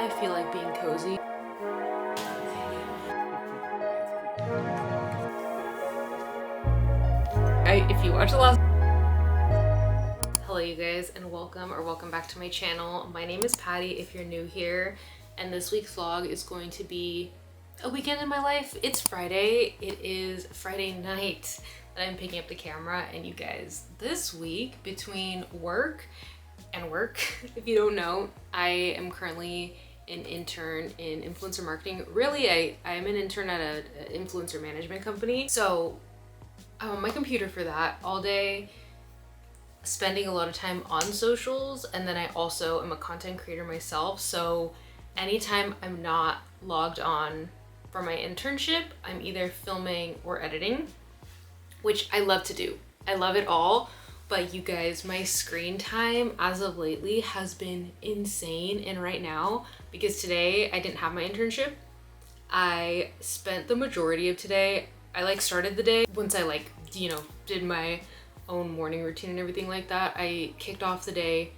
I feel like being cozy. If you watch the last... Hello you guys, and welcome back to my channel. My name is Patty if you're new here, and this week's vlog is going to be a weekend in my life. It's Friday. It is Friday night that I'm picking up the camera, and you guys, this week between work, if you don't know, I am currently an intern in influencer marketing. Really, I'm an intern at an influencer management company. So I'm on my computer for that all day, spending a lot of time on socials, and then I also am a content creator myself. So anytime I'm not logged on for my internship, I'm either filming or editing, which I love to do. I love it all. But you guys, my screen time as of lately has been insane. And right now, because today I didn't have my internship, I spent the majority of today, I started the day, once I did my own morning routine and everything like that, I kicked off the day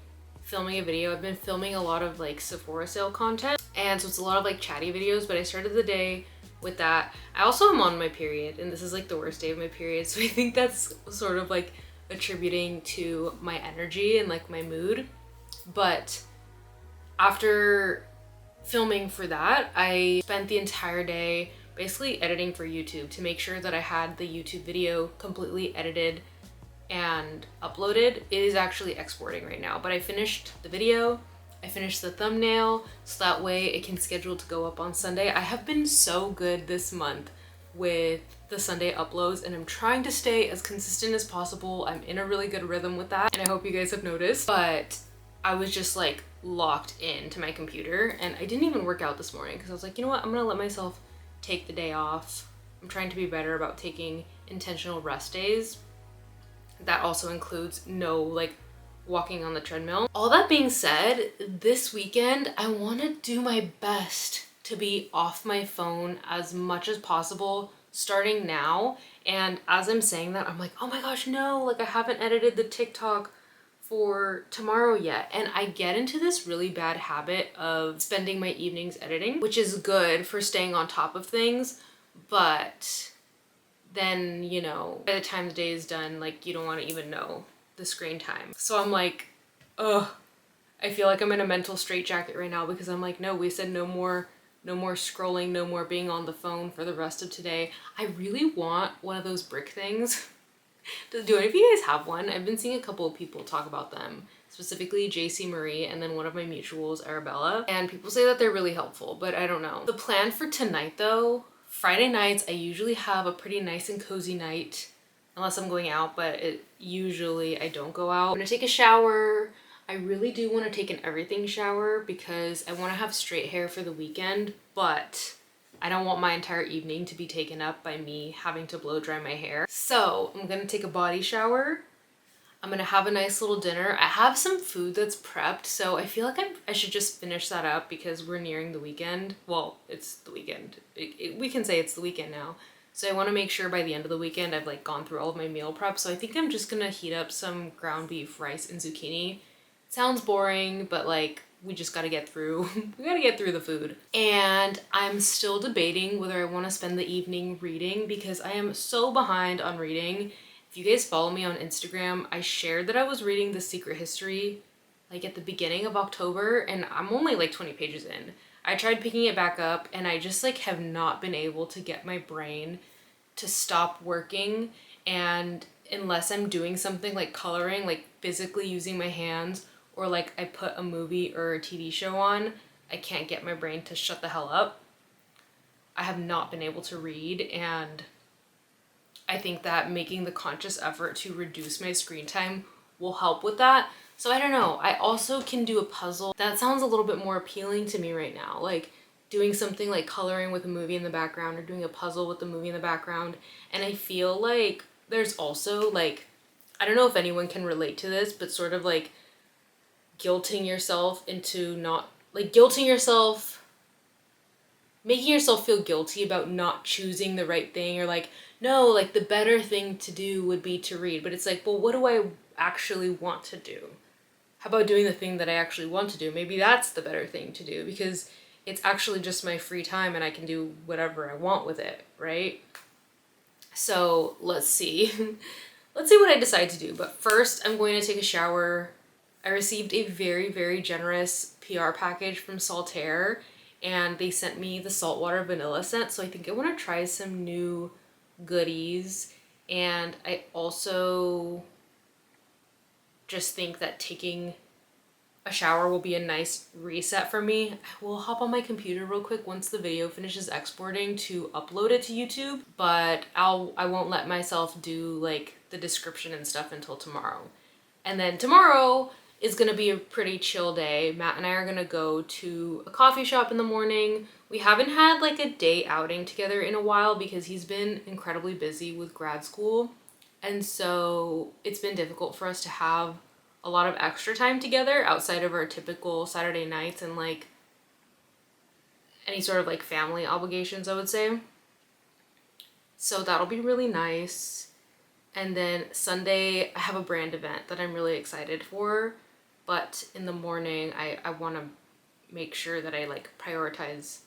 filming a video. I've been filming a lot of Sephora sale content, and so it's a lot of chatty videos, but I started the day with that. I also am on my period, and this is the worst day of my period, so I think that's sort of attributing to my energy and my mood. But after filming for that, I spent the entire day basically editing for YouTube to make sure that I had the YouTube video completely edited and uploaded. It is actually exporting right now, but I finished the video, I finished the thumbnail, so that way it can schedule to go up on Sunday. I have been so good this month with the Sunday uploads, and I'm trying to stay as consistent as possible. I'm in a really good rhythm with that, and I hope you guys have noticed. But I was just locked into my computer, and I didn't even work out this morning because I was like, you know what, I'm gonna let myself take the day off. I'm trying to be better about taking intentional rest days. That also includes no walking on the treadmill. All that being said, this weekend I want to do my best to be off my phone as much as possible starting now. And as I'm saying that, I'm like, oh my gosh, no, I haven't edited the TikTok for tomorrow yet. And I get into this really bad habit of spending my evenings editing, which is good for staying on top of things, but then, by the time the day is done, you don't want to even know the screen time. So I'm ugh, I feel like I'm in a mental straitjacket right now because I'm no, we said no more scrolling, no more being on the phone for the rest of today. I really want one of those brick things. Do any of you guys have one? I've been seeing a couple of people talk about them, specifically JC Marie and then one of my mutuals, Arabella, and people say that they're really helpful, but I don't know. The plan for tonight though, Friday nights, I usually have a pretty nice and cozy night, unless I'm going out, but usually I don't go out. I'm gonna take a shower. I really do want to take an everything shower because I want to have straight hair for the weekend, but I don't want my entire evening to be taken up by me having to blow dry my hair. So I'm gonna take a body shower. I'm gonna have a nice little dinner. I have some food that's prepped, so I feel like I should just finish that up because we're nearing the weekend. Well, it's the weekend. We can say it's the weekend now. So I want to make sure by the end of the weekend I've gone through all of my meal prep. So I think I'm just gonna heat up some ground beef, rice, and zucchini. Sounds boring, but we just gotta get through. We gotta get through the food. And I'm still debating whether I want to spend the evening reading because I am so behind on reading. If you guys follow me on Instagram, I shared that I was reading The Secret History at the beginning of October, and I'm only 20 pages in. I tried picking it back up, and I just have not been able to get my brain to stop working. And unless I'm doing something coloring, physically using my hands, or I put a movie or a TV show on, I can't get my brain to shut the hell up. I have not been able to read, and I think that making the conscious effort to reduce my screen time will help with that. So I don't know. I also can do a puzzle. That sounds a little bit more appealing to me right now. Doing something coloring with a movie in the background or doing a puzzle with the movie in the background. And I feel there's also I don't know if anyone can relate to this, but sort of guilting yourself into not guilting yourself, making yourself feel guilty about not choosing the right thing, or no, the better thing to do would be to read, but it's well, what do I actually want to do? how about doing the thing that I actually want to do? Maybe that's the better thing to do, because it's actually just my free time and I can do whatever I want with it, right? So let's see. Let's see what I decide to do. But first, I'm going to take a shower. I received a very, very generous PR package from Saltaire, and they sent me the saltwater vanilla scent. So I think I want to try some new goodies. And I also just think that taking a shower will be a nice reset for me. I will hop on my computer real quick once the video finishes exporting to upload it to YouTube, but I won't let myself do like the description and stuff until tomorrow. And then tomorrow is gonna be a pretty chill day. Matt and I are gonna go to a coffee shop in the morning. We haven't had like a day outing together in a while because he's been incredibly busy with grad school. And so it's been difficult for us to have a lot of extra time together outside of our typical Saturday nights and like any sort of like family obligations, I would say. So that'll be really nice. And then Sunday, I have a brand event that I'm really excited for. But in the morning, I want to make sure that I like prioritize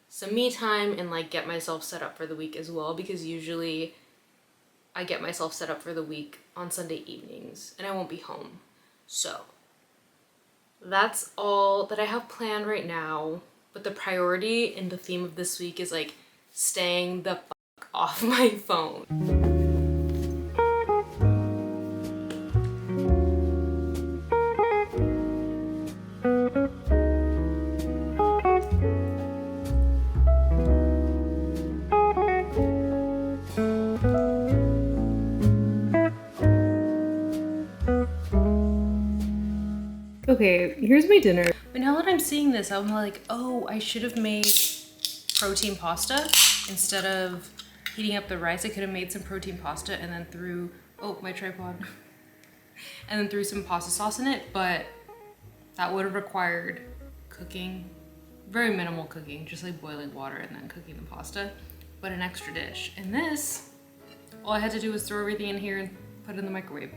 some me time and like get myself set up for the week as well, because usually I get myself set up for the week on Sunday evenings and I won't be home. So that's all that I have planned right now. But the priority and the theme of this week is like staying the fuck off my phone. Okay, here's my dinner. But now that I'm seeing this, I'm like, oh, I should have made protein pasta instead of heating up the rice. I could have made some protein pasta and then threw, oh, my tripod, and then threw some pasta sauce in it, but that would have required cooking, very minimal cooking, just like boiling water and then cooking the pasta, but an extra dish. And this, all I had to do was throw everything in here and put it in the microwave.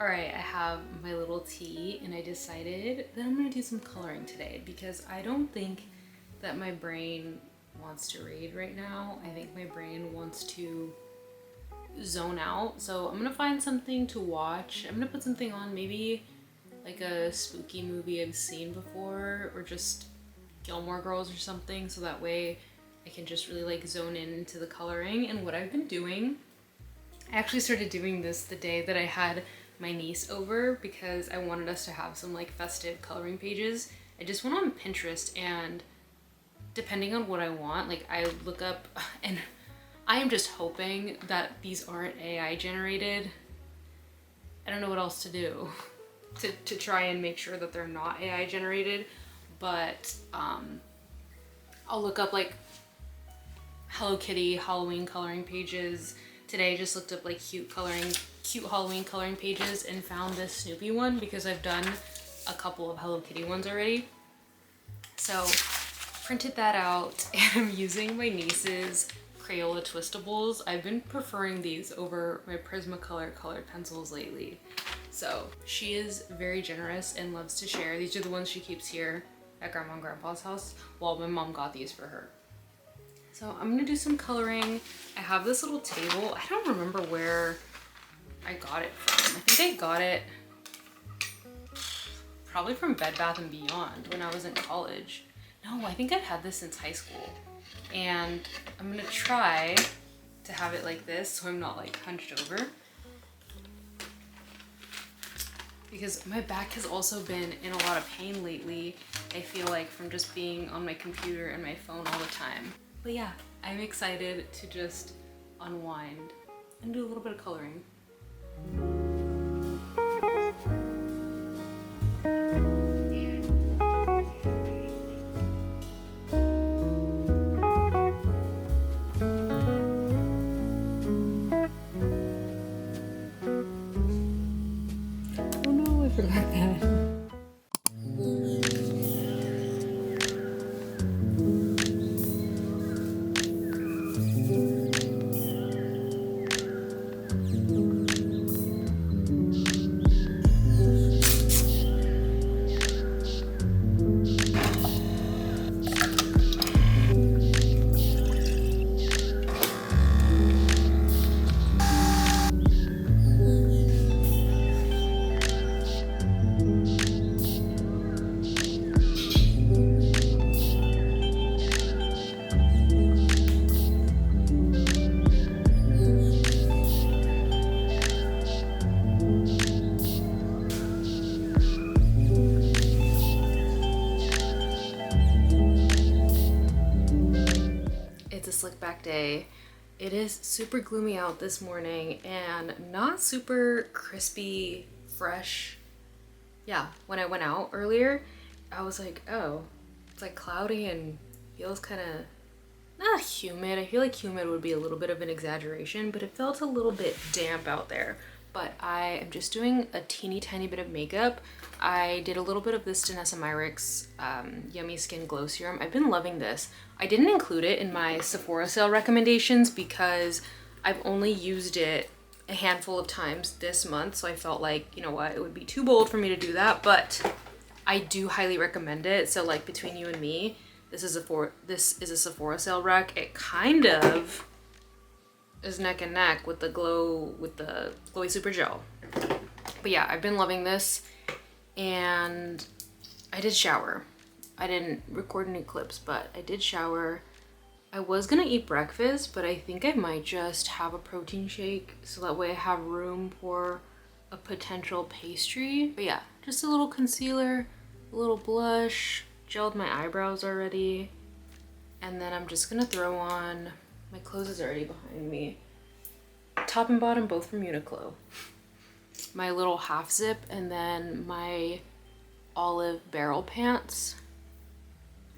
Alright, I have my little tea and I decided that I'm gonna do some coloring today because I don't think that my brain wants to read right now. I think my brain wants to zone out. So I'm gonna find something to watch. I'm gonna put something on, maybe like a spooky movie I've seen before, or just Gilmore Girls or something, so that way I can just really like zone in into the coloring. And what I've been doing, I actually started doing this the day that I had my niece over because I wanted us to have some like festive coloring pages. I just went on Pinterest, and depending on what I want, like I look up, and I am just hoping that these aren't AI generated. I don't know what else to do to try and make sure that they're not AI generated, but I'll look up like Hello Kitty Halloween coloring pages. Today I just looked up like cute Halloween coloring pages and found this Snoopy one because I've done a couple of Hello Kitty ones already. So printed that out, and I'm using my niece's Crayola Twistables. I've been preferring these over my Prismacolor colored pencils lately. So she is very generous and loves to share. These are the ones she keeps here at Grandma and Grandpa's house, while my mom got these for her. So I'm gonna do some coloring. I have this little table. I don't remember where I got it from. I think I got it probably from Bed Bath & Beyond when I was in college. No, I think I've had this since high school. And I'm gonna try to have it like this so I'm not like hunched over, because my back has also been in a lot of pain lately, I feel like, from just being on my computer and my phone all the time. But yeah, I'm excited to just unwind and do a little bit of coloring. Forgot that. It's a slick back day. It is super gloomy out this morning and not super crispy, fresh. Yeah, when I went out earlier, I was like, oh, it's like cloudy and feels kind of not humid. I feel like humid would be a little bit of an exaggeration, but it felt a little bit damp out there. But I am just doing a teeny tiny bit of makeup. I did a little bit of this Danessa Myricks Yummy Skin Glow Serum. I've been loving this. I didn't include it in my Sephora sale recommendations because I've only used it a handful of times this month, so I felt like, you know what, it would be too bold for me to do that, but I do highly recommend it. So like between you and me, this is a Sephora sale rec. It kind of is neck and neck with the Glowy Super Gel. But yeah, I've been loving this, and I did shower. I didn't record any clips, but I did shower. I was gonna eat breakfast, but I think I might just have a protein shake so that way I have room for a potential pastry. But yeah, just a little concealer, a little blush, gelled my eyebrows already, and then I'm just gonna throw on, my clothes is already behind me, top and bottom both from Uniqlo, my little half zip, and then my olive barrel pants.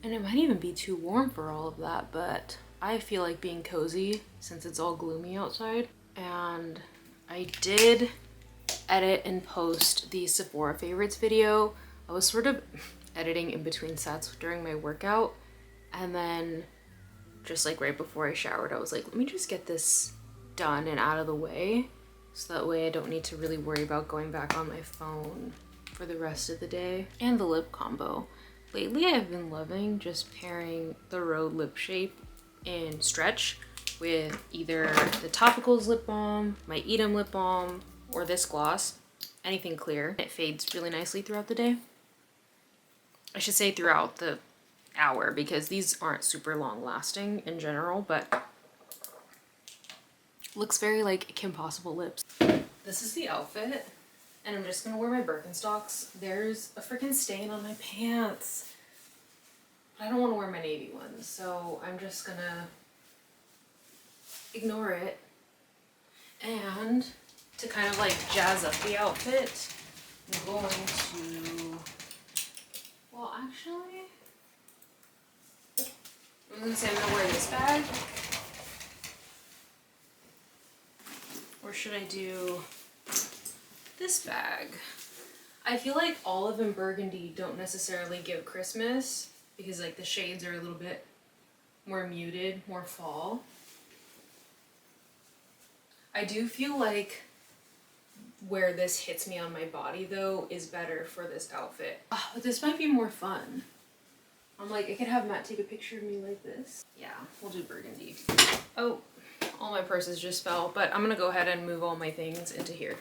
And it might even be too warm for all of that, but I feel like being cozy since it's all gloomy outside. And I did edit and post the Sephora favorites video. I was sort of editing in between sets during my workout, and then just like right before I showered, I was like, let me just get this done and out of the way so that way I don't need to really worry about going back on my phone for the rest of the day. And the lip combo. Lately I've been loving just pairing the Rhode lip shape in stretch with either the Topicals lip balm, my Edam lip balm, or this gloss, anything clear. It fades really nicely throughout the day. I should say throughout the hour, because these aren't super long lasting in general, but looks very like Kim Possible lips. This is the outfit, and I'm just gonna wear my Birkenstocks. There's a freaking stain on my pants, but I don't want to wear my navy ones, so I'm just gonna ignore it. And to kind of like jazz up the outfit, I'm going to, well actually, I'm gonna say I'm gonna wear this bag, or should I do this bag? I feel like olive and burgundy don't necessarily give Christmas because like the shades are a little bit more muted, more fall. I do feel like where this hits me on my body though is better for this outfit. But this might be more fun. I'm like, I could have Matt take a picture of me like this. Yeah, we'll do burgundy. Oh, all my purses just fell, but I'm gonna go ahead and move all my things into here.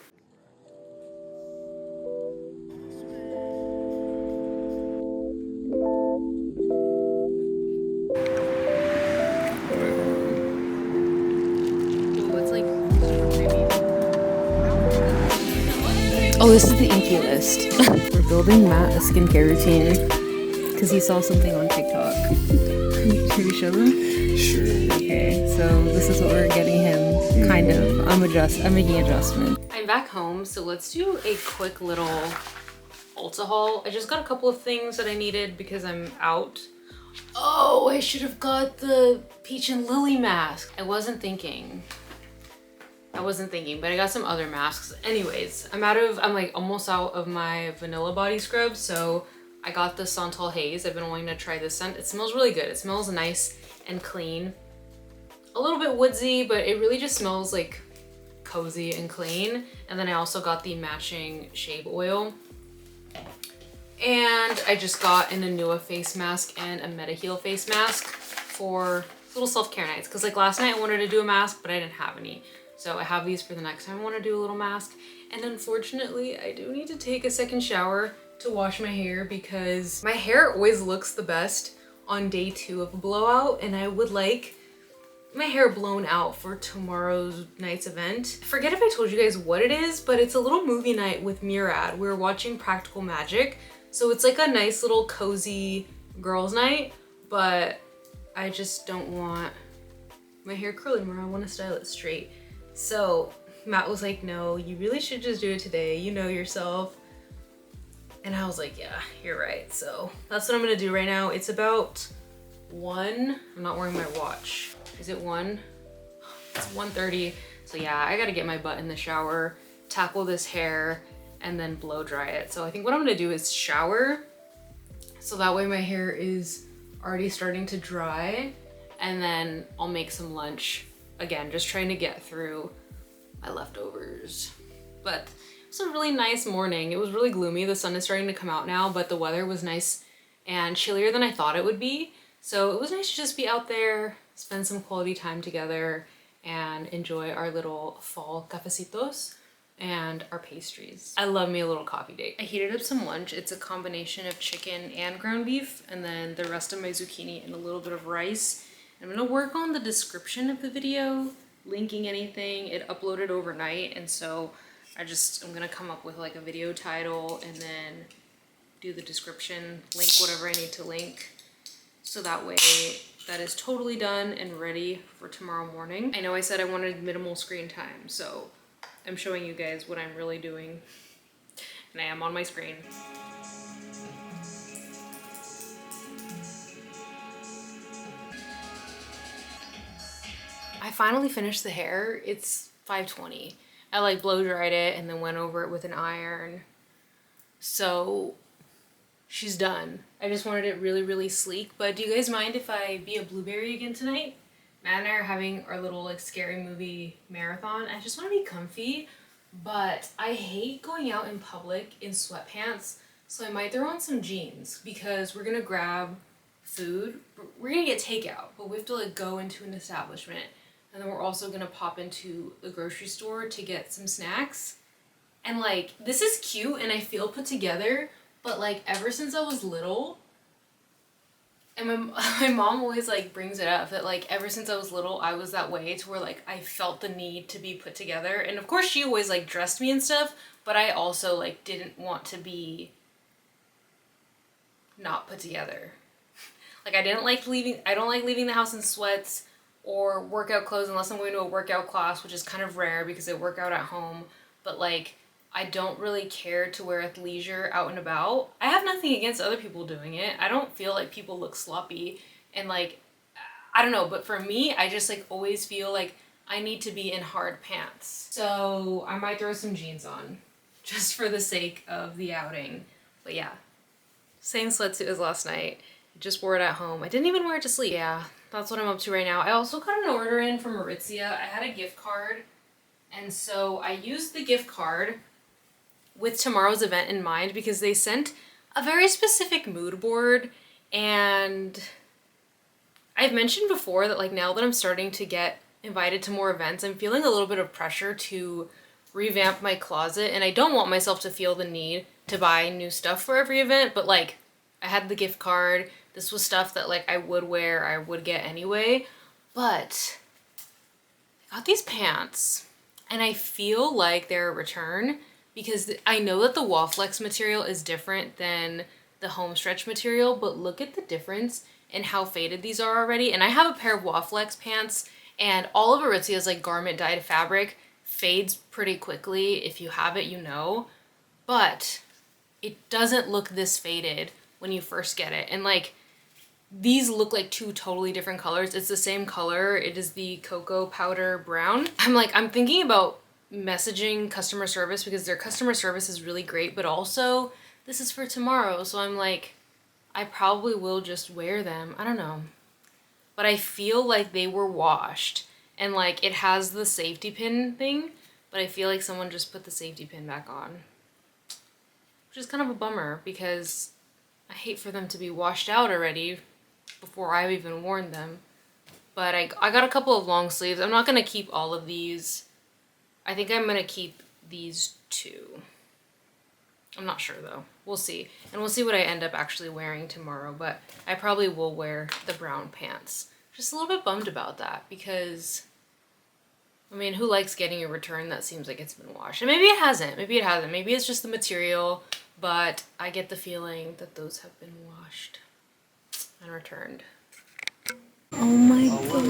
Oh, this is the inky list. We're building Matt a skincare routine because he saw something on TikTok. Should we show them? Sure. Okay, so this is what we're getting him, kind of. I'm making adjustments. I'm back home, so let's do a quick little Ulta haul. I just got a couple of things that I needed because I'm out. Oh, I should have got the peach and lily mask. I wasn't thinking. I wasn't thinking, but I got some other masks. Anyways, I'm like almost out of my vanilla body scrub, so I got the Santal Haze. I've been wanting to try this scent. It smells really good. It smells nice and clean. A little bit woodsy, but it really just smells like cozy and clean. And then I also got the matching shave oil. And I just got an Anua face mask and a Metaheal face mask for little self-care nights. Cause like last night I wanted to do a mask, but I didn't have any. So I have these for the next time I want to do a little mask. And unfortunately, I do need to take a second shower to wash my hair because my hair always looks the best on day 2 of a blowout, and I would like my hair blown out for tomorrow's night's event. Forget if I told you guys what it is, but it's a little movie night with Murad. We're watching Practical Magic. So it's like a nice little cozy girls' night, but I just don't want my hair curly more. I want to style it straight. So Matt was like, no, you really should just do it today. You know yourself. And I was like, yeah, you're right. So that's what I'm gonna do right now. It's about 1. I'm not wearing my watch. Is it 1? It's 1:30. So yeah, I gotta get my butt in the shower, tackle this hair, and then blow dry it. So I think what I'm gonna do is shower. So that way my hair is already starting to dry, and then I'll make some lunch. Again, just trying to get through my leftovers. But it was a really nice morning. It was really gloomy. The sun is starting to come out now, but the weather was nice and chillier than I thought it would be. So it was nice to just be out there, spend some quality time together, and enjoy our little fall cafecitos and our pastries. I love me a little coffee date. I heated up some lunch. It's a combination of chicken and ground beef, and then the rest of my zucchini and a little bit of rice. I'm gonna work on the description of the video, linking anything. It uploaded overnight, and so I'm gonna come up with like a video title and then do the description, link whatever I need to link. So that way that is totally done and ready for tomorrow morning. I know I said I wanted minimal screen time, so I'm showing you guys what I'm really doing. And I am on my screen. I finally finished the hair. It's 5:20. I like blow dried it and then went over it with an iron. So she's done. I just wanted it really, really sleek. But do you guys mind if I be a blueberry again tonight? Matt and I are having our little like scary movie marathon. I just want to be comfy, but I hate going out in public in sweatpants. So I might throw on some jeans because we're gonna grab food. We're gonna get takeout, but we have to like go into an establishment. And then we're also gonna pop into the grocery store to get some snacks. And like, this is cute and I feel put together, but like ever since I was little, and my mom always like brings it up that like ever since I was little, I was that way to where like I felt the need to be put together. And of course she always like dressed me and stuff, but I also like didn't want to be not put together. Like I don't like leaving the house in sweats or workout clothes unless I'm going to a workout class, which is kind of rare because I work out at home. But like, I don't really care to wear athleisure out and about. I have nothing against other people doing it. I don't feel like people look sloppy and like, I don't know, but for me, I just like always feel like I need to be in hard pants. So I might throw some jeans on just for the sake of the outing. But yeah, same sweatsuit as last night. Just wore it at home. I didn't even wear it to sleep. Yeah, that's what I'm up to right now. I also got an order in from Aritzia. I had a gift card, and so I used the gift card with tomorrow's event in mind because they sent a very specific mood board, and I've mentioned before that like now that I'm starting to get invited to more events, I'm feeling a little bit of pressure to revamp my closet, and I don't want myself to feel the need to buy new stuff for every event, but like I had the gift card. This was stuff that like I would wear, I would get anyway, but I got these pants and I feel like they're a return because I know that the Wallflex material is different than the Homestretch material, but look at the difference in how faded these are already. And I have a pair of Wallflex pants, and all of Aritzia's like garment dyed fabric fades pretty quickly. If you have it, you know, but it doesn't look this faded when you first get it. And like, these look like two totally different colors. It's the same color. It is the cocoa powder brown. I'm thinking about messaging customer service because their customer service is really great, but also this is for tomorrow. So I'm like, I probably will just wear them. I don't know. But I feel like they were washed and like it has the safety pin thing, but I feel like someone just put the safety pin back on. Which is kind of a bummer because I hate for them to be washed out already before I've even worn them. But I got a couple of long sleeves. I'm not going to keep all of these. I think I'm going to keep these two. I'm not sure though. We'll see. And we'll see what I end up actually wearing tomorrow. But I probably will wear the brown pants. Just a little bit bummed about that because, I mean, who likes getting a return that seems like it's been washed? And maybe it hasn't. Maybe it hasn't. Maybe it's just the material. But I get the feeling that those have been washed and returned. Oh my god.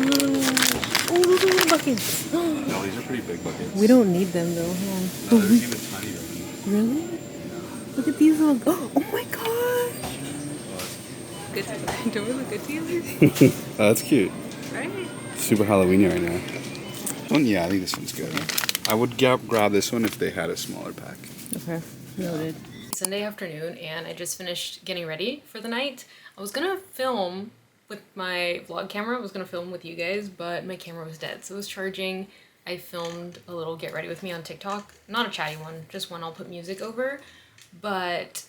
Oh, those are little buckets. No, these are pretty big buckets. We don't need them though. No, there's even tinier ones. Really? Look at these little. Oh my gosh. Good. Don't we look good together? Oh, that's cute. Right? Super Halloweeny right now. Yeah, I think this one's good. I would grab this one if they had a smaller pack. Okay. Noted. Sunday afternoon, and I just finished getting ready for the night. I was gonna film with my vlog camera. I was gonna film with you guys, but my camera was dead, so it was charging. I filmed a little get ready with me on TikTok. Not a chatty one, just one I'll put music over. But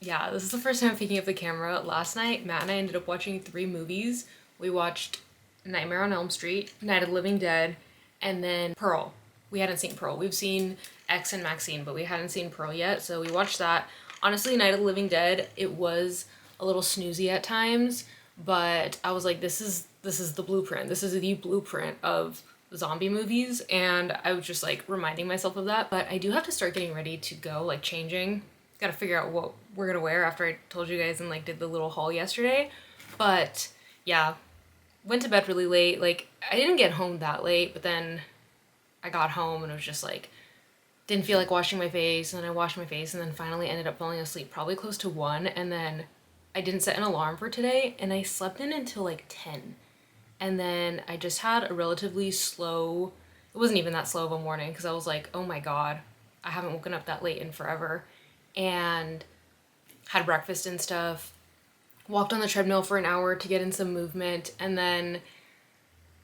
yeah, this is the first time I'm picking up the camera. Last night, Matt and I ended up watching 3 movies. We watched Nightmare on Elm Street, Night of the Living Dead, and then Pearl. We hadn't seen Pearl. We've seen X and Maxine, but we hadn't seen Pearl yet, so we watched that. Honestly, Night of the Living Dead, it was a little snoozy at times, but I was like, this is the blueprint. This is the blueprint of zombie movies, and I was just like reminding myself of that. But I do have to start getting ready to go, like changing. Gotta figure out what we're gonna wear after I told you guys and like did the little haul yesterday. But yeah, went to bed really late. Like I didn't get home that late, but then I got home and it was just like, didn't feel like washing my face, and then I washed my face and then finally ended up falling asleep probably close to 1, and then I didn't set an alarm for today and I slept in until like 10. And then I just had a relatively slow, it wasn't even that slow of a morning because I was like, oh my god, I haven't woken up that late in forever. And had breakfast and stuff, walked on the treadmill for an hour to get in some movement, and then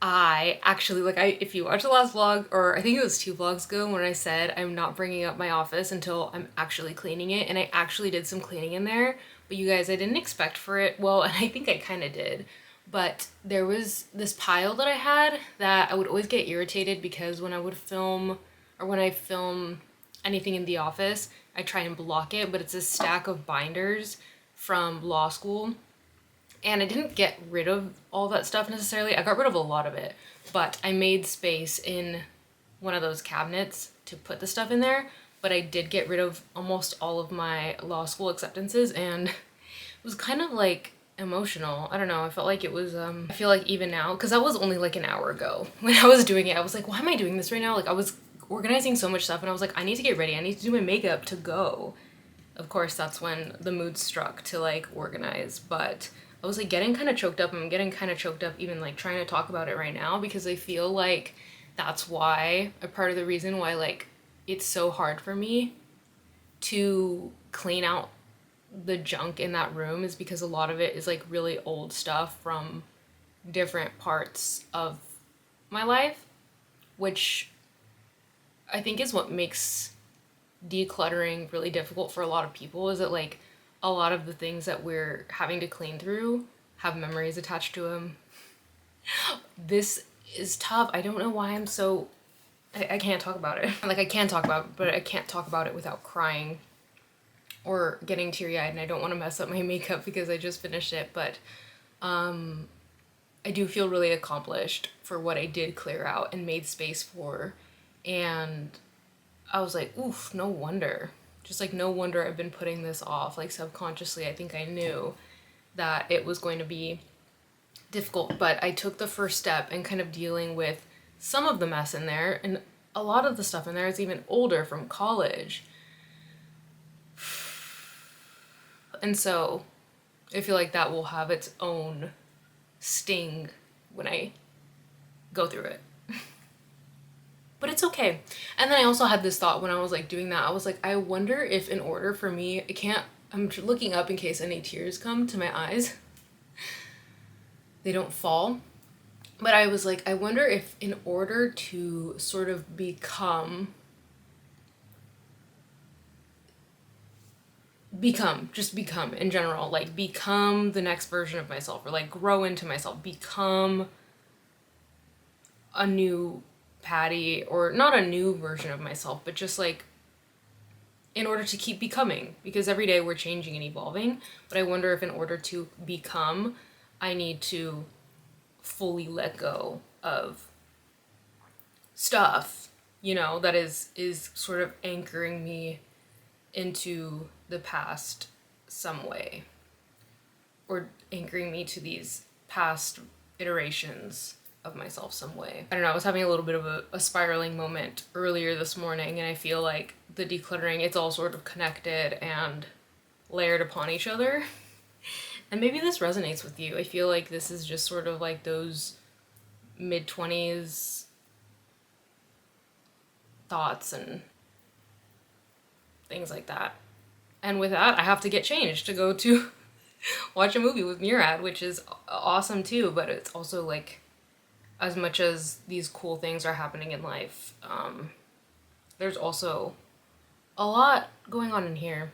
I actually, if you watched the last vlog, or I think it was 2 vlogs ago when I said I'm not bringing up my office until I'm actually cleaning it, and I actually did some cleaning in there, but you guys, I didn't expect for it, well, and I think I kind of did, but there was this pile that I had that I would always get irritated because when I would film, or when I film anything in the office, I try and block it, but it's a stack of binders from law school. And I didn't get rid of all that stuff necessarily. I got rid of a lot of it, but I made space in one of those cabinets to put the stuff in there. But I did get rid of almost all of my law school acceptances, and it was kind of like emotional. I don't know. I felt like it was, I feel like even now, because that was only like an hour ago when I was doing it, I was like, why am I doing this right now? Like I was organizing so much stuff and I was like, I need to get ready. I need to do my makeup to go. Of course, that's when the mood struck to like organize, but I was like getting kind of choked up. I'm getting kind of choked up even like trying to talk about it right now because I feel like that's why, a part of the reason why like it's so hard for me to clean out the junk in that room is because a lot of it is like really old stuff from different parts of my life, which I think is what makes decluttering really difficult for a lot of people, is that like a lot of the things that we're having to clean through have memories attached to them. This is tough. I don't know why I'm so, I can't talk about it. Like I can talk about it, but I can't talk about it without crying or getting teary-eyed, and I don't want to mess up my makeup because I just finished it, but I do feel really accomplished for what I did clear out and made space for, and I was like, oof, no wonder. Just like, no wonder I've been putting this off. Like subconsciously, I think I knew that it was going to be difficult, but I took the first step in kind of dealing with some of the mess in there, and a lot of the stuff in there is even older from college. And so I feel like that will have its own sting when I go through it. But it's okay. And then I also had this thought when I was like doing that. I was like, I wonder if in order for me, I'm looking up in case any tears come to my eyes. They don't fall. But I was like, I wonder if in order to sort of become in general, like become the next version of myself, or like grow into myself, become a new Patty, or not a new version of myself, but just like in order to keep becoming, because every day we're changing and evolving. But I wonder if in order to become, I need to fully let go of stuff, you know, that is sort of anchoring me into the past some way, or anchoring me to these past iterations of myself some way. I don't know, I was having a little bit of a spiraling moment earlier this morning, and I feel like the decluttering, it's all sort of connected and layered upon each other. And maybe this resonates with you. I feel like this is just sort of like those mid-20s thoughts and things like that. And with that, I have to get changed to go to watch a movie with Murad, which is awesome too, but it's also like, as much as these cool things are happening in life, there's also a lot going on in here.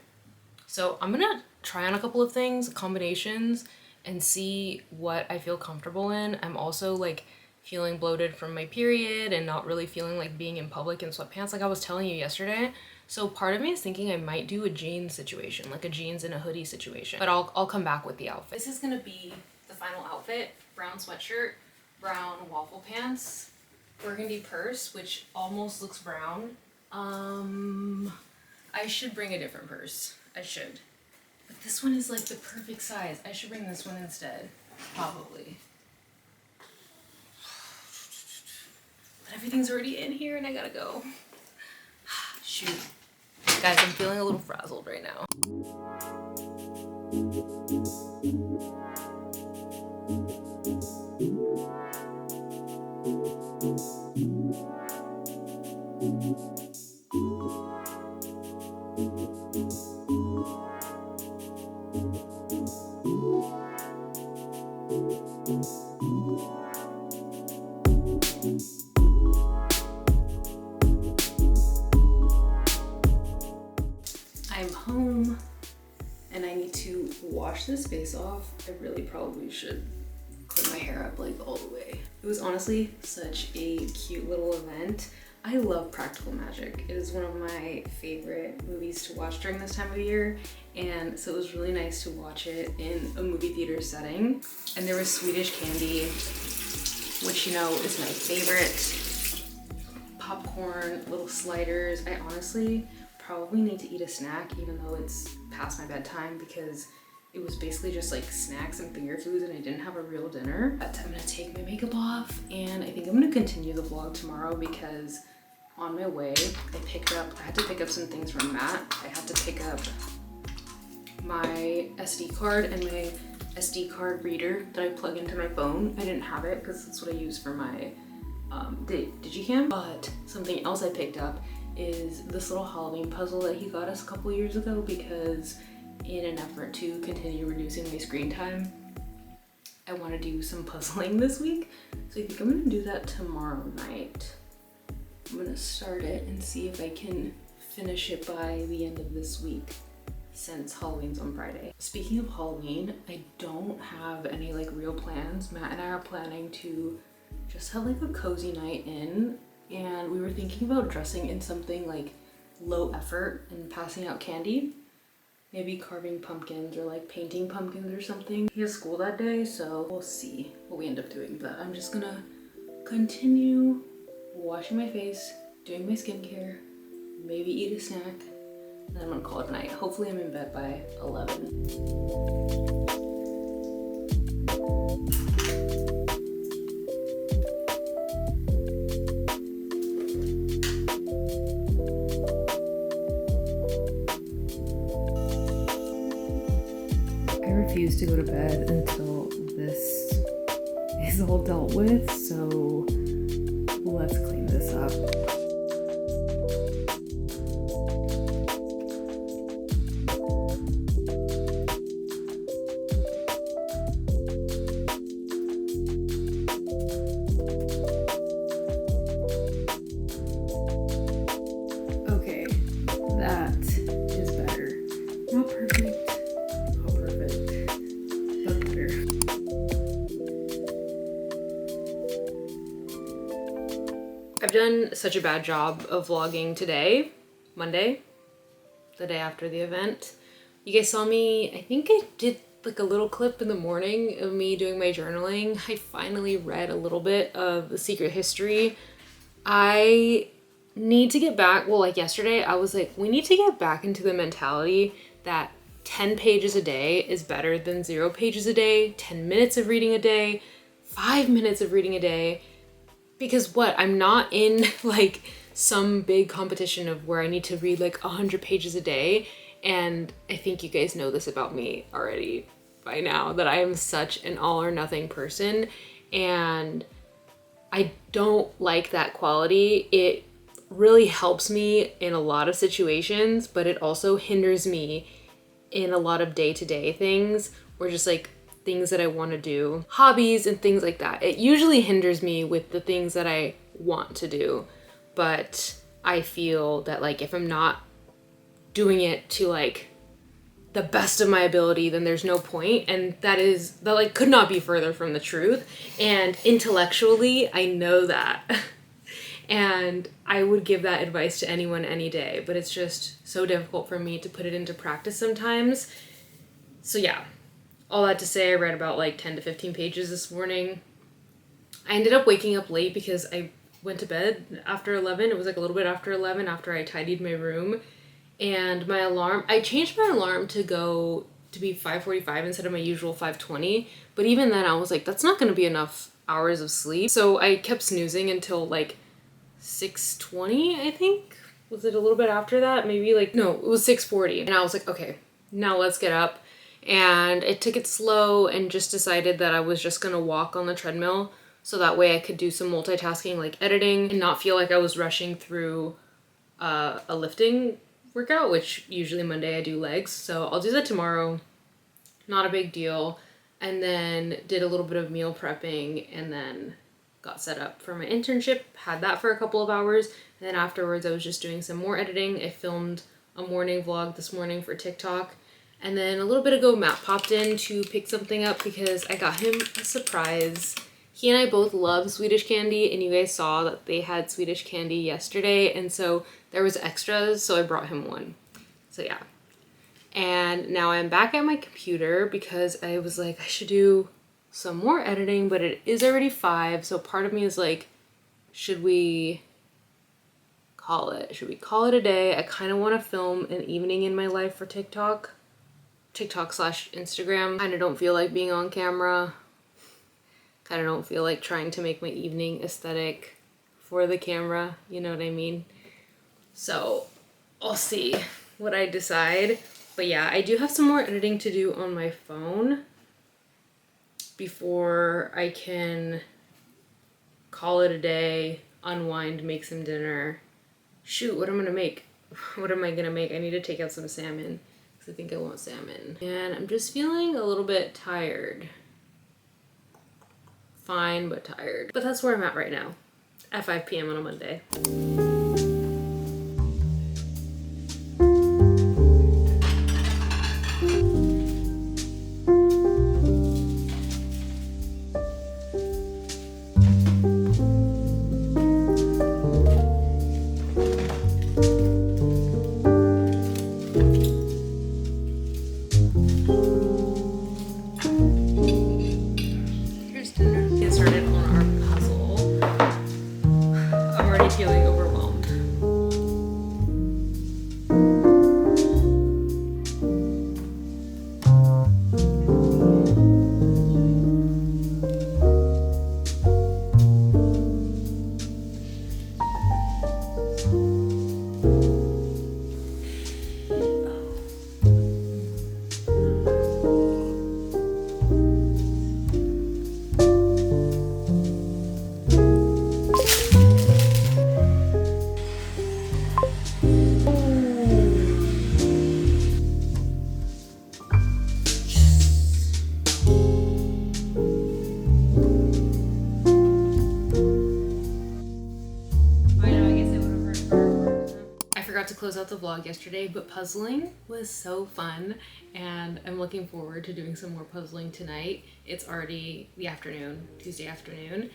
So I'm gonna try on a couple of things, combinations, and see what I feel comfortable in. I'm also like feeling bloated from my period and not really feeling like being in public in sweatpants like I was telling you yesterday. So part of me is thinking I might do a jeans situation, like a jeans and a hoodie situation, but I'll come back with the outfit. This is gonna be the final outfit: brown sweatshirt, brown waffle pants, burgundy purse, which almost looks brown. I should bring a different purse. I should. But this one is like the perfect size. I should bring this one instead, probably. But everything's already in here and I gotta go. Shoot. Guys, I'm feeling a little frazzled right now. I'm home and I need to wash this face off. I really probably should clean my hair up like all the way. It was honestly such a cute little event. I love Practical Magic. It is one of my favorite movies to watch during this time of year, and so it was really nice to watch it in a movie theater setting. And there was Swedish candy, which, you know, is my favorite. Popcorn, little sliders. I honestly probably need to eat a snack even though it's past my bedtime, because it was basically just like snacks and finger foods and I didn't have a real dinner. But I'm gonna take my makeup off and I think I'm gonna continue the vlog tomorrow, because on my way I had to pick up some things from Matt. I had to pick up my SD card and my SD card reader that I plug into my phone. I didn't have it because that's what I use for my digicam. But something else I picked up is this little Halloween puzzle that he got us a couple years ago, because in an effort to continue reducing my screen time, I want to do some puzzling this week. So I think I'm gonna do that tomorrow night. I'm gonna start it and see if I can finish it by the end of this week, since Halloween's on Friday. Speaking of Halloween, I don't have any like real plans. Matt and I are planning to just have like a cozy night in, and we were thinking about dressing in something like low effort and passing out candy. Maybe carving pumpkins or like painting pumpkins or something. He has school that day, so we'll see what we end up doing. But I'm just gonna continue washing my face, doing my skincare, maybe eat a snack, and then I'm gonna call it a night. Hopefully I'm in bed by 11. refuse to go to bed until this is all dealt with, so let's clean this up. Okay, that is better. Not perfect, but better. I've done such a bad job of vlogging today, Monday, the day after the event. You guys saw me, I think I did like a little clip in the morning of me doing my journaling. I finally read a little bit of The Secret History. I need to get back, well, like yesterday, I was like, we need to get back into the mentality that 10 pages a day is better than 0 pages a day, 10 minutes of reading a day, 5 minutes of reading a day. Because what, I'm not in like some big competition of where I need to read like 100 pages a day. And I think you guys know this about me already by now, that I am such an all or nothing person. And I don't like that quality. It really helps me in a lot of situations, but it also hinders me in a lot of day-to-day things, or just like things that I want to do, hobbies and things like that. It usually hinders me with the things that I want to do, but I feel that like if I'm not doing it to like the best of my ability, then there's no point. And that like could not be further from the truth. And intellectually, I know that. And I would give that advice to anyone any day, but it's just so difficult for me to put it into practice sometimes. So yeah, all that to say, I read about like 10 to 15 pages this morning. I ended up waking up late because I went to bed after 11. It was like a little bit after 11 after I tidied my room. And my alarm, I changed my alarm to be 5:45 instead of my usual 5:20. But even then I was like, that's not going to be enough hours of sleep. So I kept snoozing until like 6:20, I think. Was it a little bit after that? Maybe like, no, it was 6:40. And I was like, okay, now let's get up. And I took it slow and just decided that I was just going to walk on the treadmill. So that way I could do some multitasking like editing and not feel like I was rushing through a lifting workout, which usually Monday I do legs. So I'll do that tomorrow. Not a big deal. And then did a little bit of meal prepping and then got set up for my internship. Had that for a couple of hours. And then afterwards I was just doing some more editing. I filmed a morning vlog this morning for TikTok. And then a little bit ago, Matt popped in to pick something up because I got him a surprise. He and I both love Swedish candy, and you guys saw that they had Swedish candy yesterday, and so there was extras, so I brought him one. So yeah. And now I'm back at my computer because I was like, I should do some more editing, but it is already 5, so part of me is like, should we call it? Should we call it a day? I kind of want to film an evening in my life for TikTok / Instagram. Kind of don't feel like being on camera. Kind of don't feel like trying to make my evening aesthetic for the camera, you know what I mean? So I'll see what I decide. But yeah, I do have some more editing to do on my phone before I can call it a day, unwind, make some dinner. Shoot, what am I gonna make? What am I gonna make? I need to take out some salmon because I think I want salmon. And I'm just feeling a little bit tired. Fine, but tired. But that's where I'm at right now at 5 p.m. on a Monday. Feeling overwhelmed. forgot to close out the vlog yesterday, but puzzling was so fun and I'm looking forward to doing some more puzzling tonight. It's already the afternoon, Tuesday afternoon.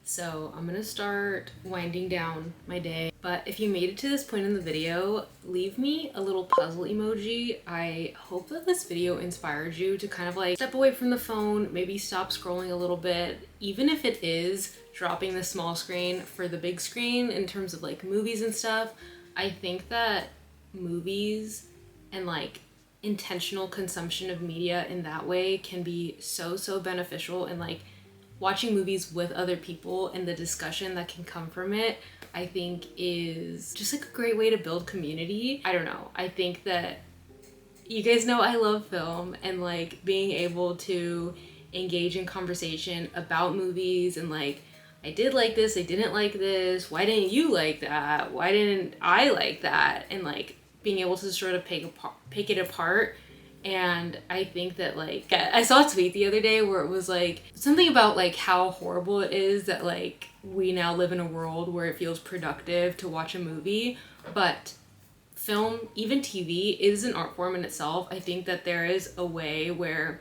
So I'm gonna start winding down my day. But if you made it to this point in the video, leave me a little puzzle emoji. I hope that this video inspires you to kind of like step away from the phone, maybe stop scrolling a little bit, even if it is dropping the small screen for the big screen in terms of like movies and stuff. I think that movies and like intentional consumption of media in that way can be so beneficial, and like watching movies with other people and the discussion that can come from it, I think is just like a great way to build community. I don't know. I think that you guys know I love film, and like being able to engage in conversation about movies and like, I did like this, I didn't like this, why didn't you like that? Why didn't I like that? And like being able to sort of pick it apart. And I think that like, I saw a tweet the other day where it was like something about like how horrible it is that like we now live in a world where it feels productive to watch a movie, but film, even TV, is an art form in itself. I think that there is a way where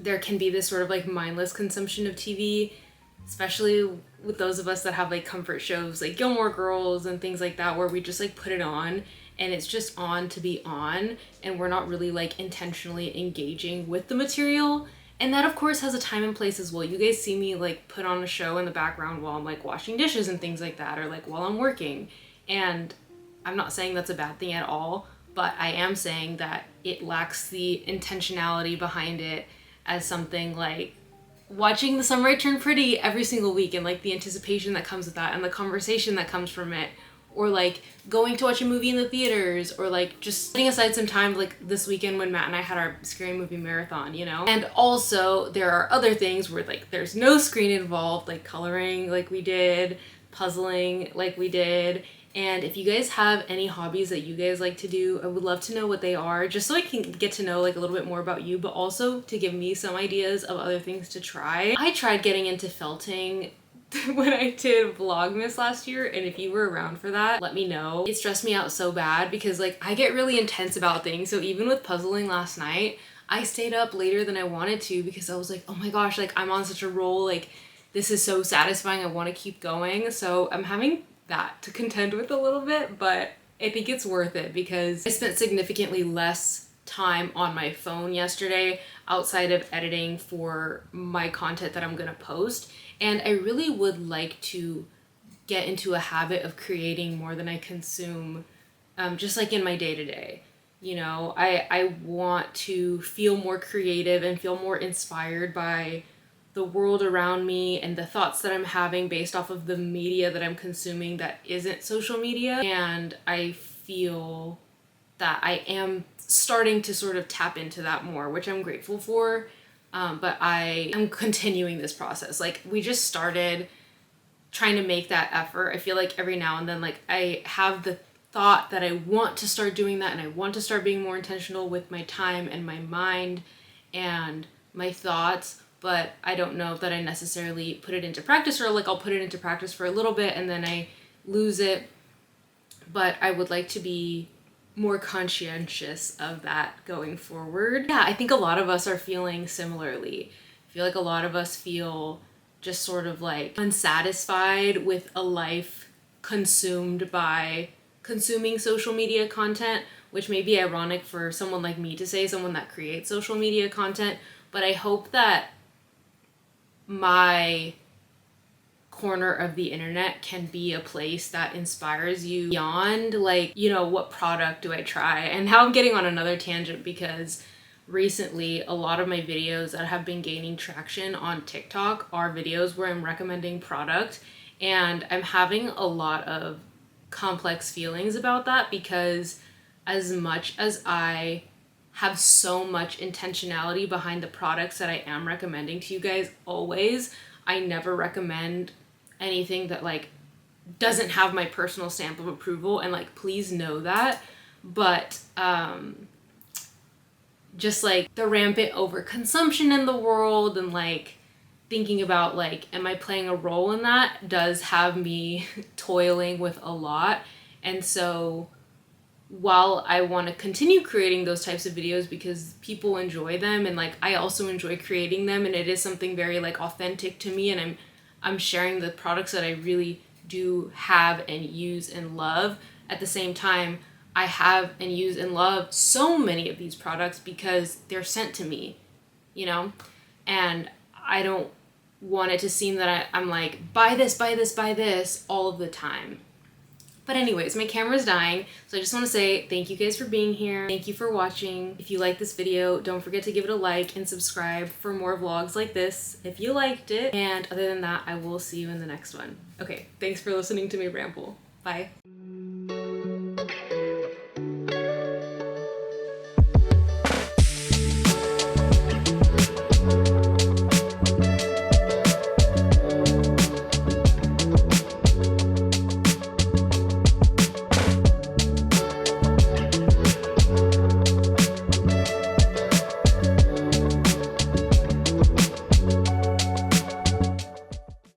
there can be this sort of like mindless consumption of TV, especially with those of us that have like comfort shows like Gilmore Girls and things like that, where we just like put it on and it's just on to be on, and we're not really like intentionally engaging with the material. And that of course has a time and place as well. You guys see me like put on a show in the background while I'm like washing dishes and things like that, or like while I'm working. And I'm not saying that's a bad thing at all, but I am saying that it lacks the intentionality behind it as something like watching The Summer I Turned Pretty every single week, and like the anticipation that comes with that and the conversation that comes from it, or like going to watch a movie in the theaters, or like just setting aside some time like this weekend when Matt and I had our scary movie marathon, you know? And also there are other things where like there's no screen involved, like coloring like we did, puzzling like we did. And if you guys have any hobbies that you guys like to do, I would love to know what they are, just so I can get to know like a little bit more about you, but also to give me some ideas of other things to try. I tried getting into felting when I did Vlogmas last year, and if you were around for that, let me know. It stressed me out so bad because like I get really intense about things. So even with puzzling last night, I stayed up later than I wanted to because I was like, oh my gosh, like I'm on such a roll, like this is so satisfying, I want to keep going. So I'm having that to contend with a little bit, but I think it's worth it because I spent significantly less time on my phone yesterday outside of editing for my content that I'm gonna post. And I really would like to get into a habit of creating more than I consume, just like in my day-to-day. You know, I want to feel more creative and feel more inspired by the world around me and the thoughts that I'm having based off of the media that I'm consuming that isn't social media. And I feel that I am starting to sort of tap into that more, which I'm grateful for. But I am continuing this process. Like we just started trying to make that effort. I feel like every now and then, like I have the thought that I want to start doing that, and I want to start being more intentional with my time and my mind and my thoughts, but I don't know that I necessarily put it into practice, or like I'll put it into practice for a little bit and then I lose it. But I would like to be more conscientious of that going forward. Yeah, I think a lot of us are feeling similarly. I feel like a lot of us feel just sort of like unsatisfied with a life consumed by consuming social media content, which may be ironic for someone like me to say, someone that creates social media content, but I hope that my corner of the internet can be a place that inspires you beyond like, you know, what product do I try? And how I'm getting on another tangent, because recently a lot of my videos that have been gaining traction on TikTok are videos where I'm recommending product, and I'm having a lot of complex feelings about that, because as much as I have so much intentionality behind the products that I am recommending to you guys always, I never recommend anything that like doesn't have my personal stamp of approval, and like please know that. But just like the rampant overconsumption in the world and like thinking about like, am I playing a role in that, does have me toiling with a lot. And so while I want to continue creating those types of videos because people enjoy them, and like I also enjoy creating them, and it is something very like authentic to me, and I'm sharing the products that I really do have and use and love. At the same time, I have and use and love so many of these products because they're sent to me, you know? And I don't want it to seem that I'm like, buy this, buy this, buy this all of the time. But anyways, my camera's dying, so I just want to say thank you guys for being here. Thank you for watching. If you like this video, don't forget to give it a like and subscribe for more vlogs like this if you liked it. And other than that, I will see you in the next one. Okay, thanks for listening to me ramble. Bye.